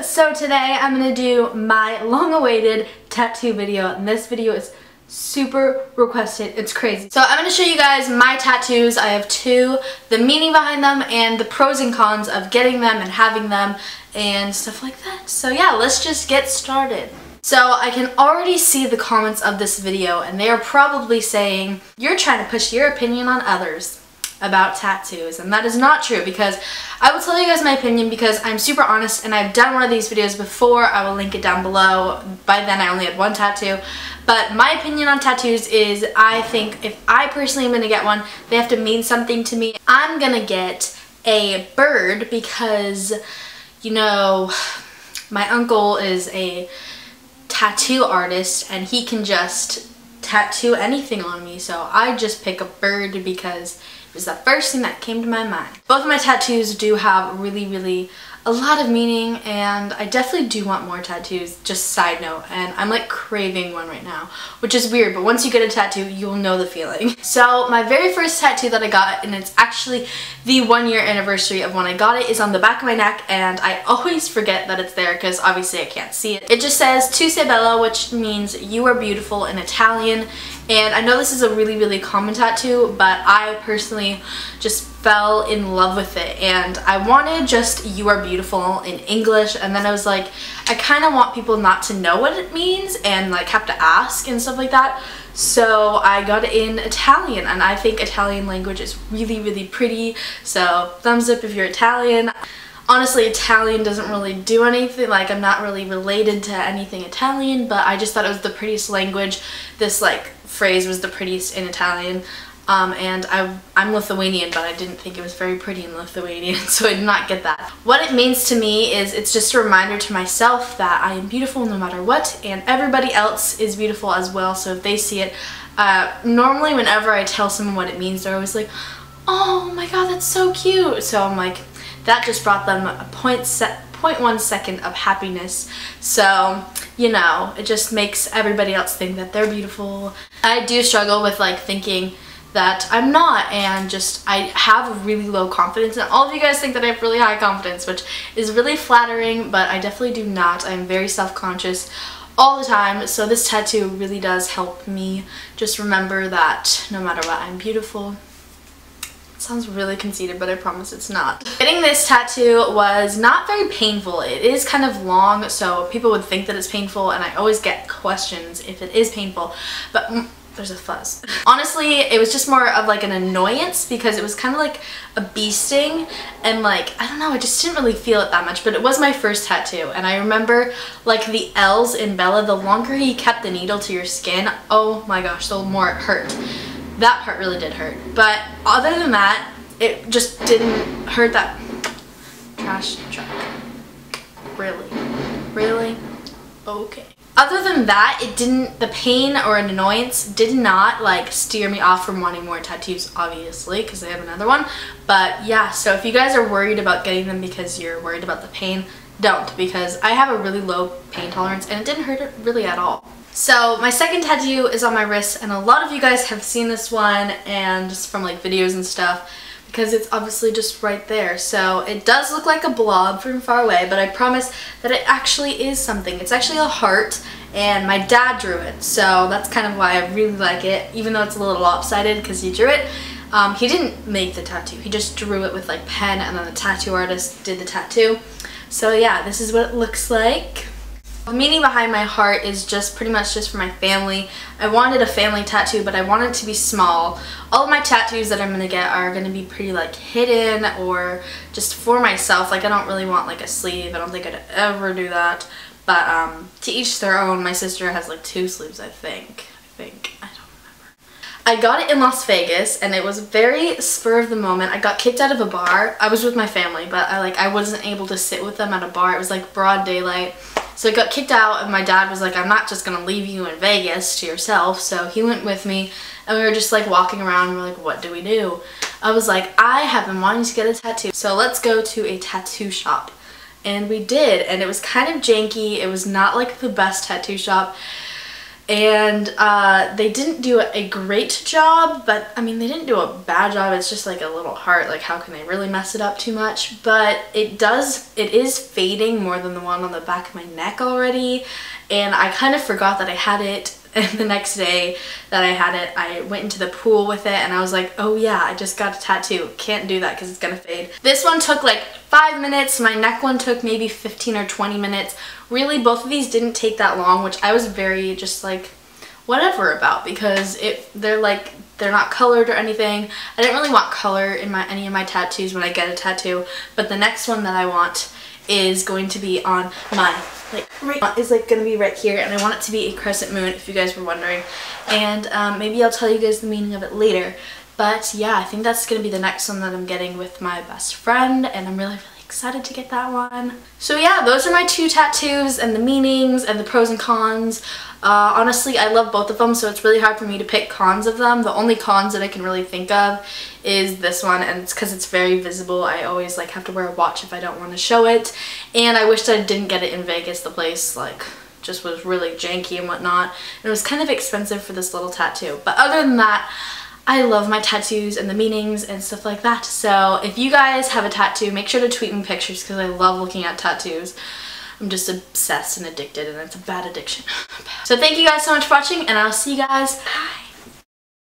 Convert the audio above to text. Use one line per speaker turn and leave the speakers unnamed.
So today I'm going to do my long-awaited tattoo video, and this video is super requested. It's crazy. So I'm going to show you guys my tattoos. I have two, the meaning behind them and the pros and cons of getting them and having them and stuff like that. So yeah, let's just get started. So I can already see the comments of this video, and they are probably saying, you're trying to push your opinion on others about tattoos, and that is not true, because I will tell you guys my opinion because I'm super honest, and I've done one of these videos before. I will link it down below. By then I only had one tattoo, but my opinion on tattoos is I think if I personally am going to get one, they have to mean something to me. I'm gonna get a bird because, you know, my uncle is a tattoo artist and he can just tattoo anything on me, so I just pick a bird because it was the first thing that came to my mind. Both of my tattoos do have really a lot of meaning, and I definitely do want more tattoos, just side note, and I'm like craving one right now, which is weird, but once you get a tattoo, you'll know the feeling. So my very first tattoo that I got, and it's actually the 1-year anniversary of when I got it, is on the back of my neck, and I always forget that it's there because obviously I can't see it. It just says "Tu sei bella," which means you are beautiful in Italian, and I know this is a really common tattoo, but I personally just fell in love with it, and I wanted just "you are beautiful" in English, and then I was like, I kind of want people not to know what it means and like have to ask and stuff like that, so I got it in Italian, and I think Italian language is really pretty, so thumbs up if you're Italian. Honestly, Italian doesn't really do anything, like I'm not really related to anything Italian, but I just thought it was the prettiest language. This like phrase was the prettiest in Italian. And I'm Lithuanian, but I didn't think it was very pretty in Lithuanian, so I did not get that. What it means to me is it's just a reminder to myself that I am beautiful no matter what, and everybody else is beautiful as well, so if they see it, normally whenever I tell someone what it means, they're always like, oh my god, that's so cute, so I'm like, that just brought them a 0.1 second of happiness, so you know, it just makes everybody else think that they're beautiful. I do struggle with like thinking that I'm not, and just I have a really low confidence, and all of you guys think that I have really high confidence, which is really flattering, but I definitely do not. I'm very self-conscious all the time, so this tattoo really does help me just remember that no matter what, I'm beautiful. It sounds really conceited, but I promise it's not. Getting this tattoo was not very painful. It is kind of long, so people would think that it's painful, and I always get questions if it is painful, but there's a fuzz. Honestly, it was just more of like an annoyance because it was kind of like a bee sting, and like, I don't know, I just didn't really feel it that much, but it was my first tattoo, and I remember like the L's in Bella, the longer he kept the needle to your skin, oh my gosh, the more it hurt. That part really did hurt, but other than that, it just didn't hurt that. Trash truck. Really? Okay. Other than that, it didn't, the pain or an annoyance did not like steer me off from wanting more tattoos, obviously, because I have another one. But yeah, so if you guys are worried about getting them because you're worried about the pain, don't, because I have a really low pain tolerance and it didn't hurt it really at all. So my second tattoo is on my wrist, and a lot of you guys have seen this one and just from like videos and stuff, because it's obviously just right there. So it does look like a blob from far away, but I promise that it actually is something. It's actually a heart, and my dad drew it, so that's kind of why I really like it, even though it's a little lopsided because he drew it. He didn't make the tattoo, he just drew it with like pen, and then the tattoo artist did the tattoo. So yeah, this is what it looks like. The meaning behind my heart is just pretty much just for my family. I wanted a family tattoo, but I wanted it to be small. All of my tattoos that I'm going to get are going to be pretty like hidden or just for myself. Like I don't really want like a sleeve. I don't think I'd ever do that. But to each their own. My sister has like 2 sleeves, I think. I don't remember. I got it in Las Vegas, and it was very spur of the moment. I got kicked out of a bar. I was with my family, but I wasn't able to sit with them at a bar. It was like broad daylight. So I got kicked out, and my dad was like, I'm not just gonna leave you in Vegas to yourself, so he went with me, and we were just like walking around, and we were like, what do we do? I was like, I have been wanting to get a tattoo, so let's go to a tattoo shop. And we did, and it was kind of janky. It was not like the best tattoo shop. and they didn't do a great job, but I mean, they didn't do a bad job. It's just like a little heart. Like, how can they really mess it up too much? But it is fading more than the one on the back of my neck already, and I kind of forgot that I had it. And the next day that I had it, I went into the pool with it, and I was like, oh yeah, I just got a tattoo. Can't do that because it's gonna fade. This one took like 5 minutes. My neck one took maybe 15 or 20 minutes. Really, both of these didn't take that long, which I was very just like whatever about, because they're not colored or anything. I didn't really want color in any of my tattoos when I get a tattoo, but the next one that I want is going to be on my gonna be right here, and I want it to be a crescent moon, if you guys were wondering, and maybe I'll tell you guys the meaning of it later. But yeah, I think that's gonna be the next one that I'm getting with my best friend, and I'm really excited to get that one. So yeah, those are my 2 tattoos and the meanings and the pros and cons. Honestly, I love both of them, so it's really hard for me to pick cons of them. The only cons that I can really think of is this one, and it's because it's very visible. I always like have to wear a watch if I don't want to show it, and I wish that I didn't get it in Vegas. The place like just was really janky and whatnot, and it was kind of expensive for this little tattoo. But other than that, I love my tattoos and the meanings and stuff like that. So if you guys have a tattoo, make sure to tweet me pictures because I love looking at tattoos. I'm just obsessed and addicted, and it's a bad addiction. So thank you guys so much for watching, and I'll see you guys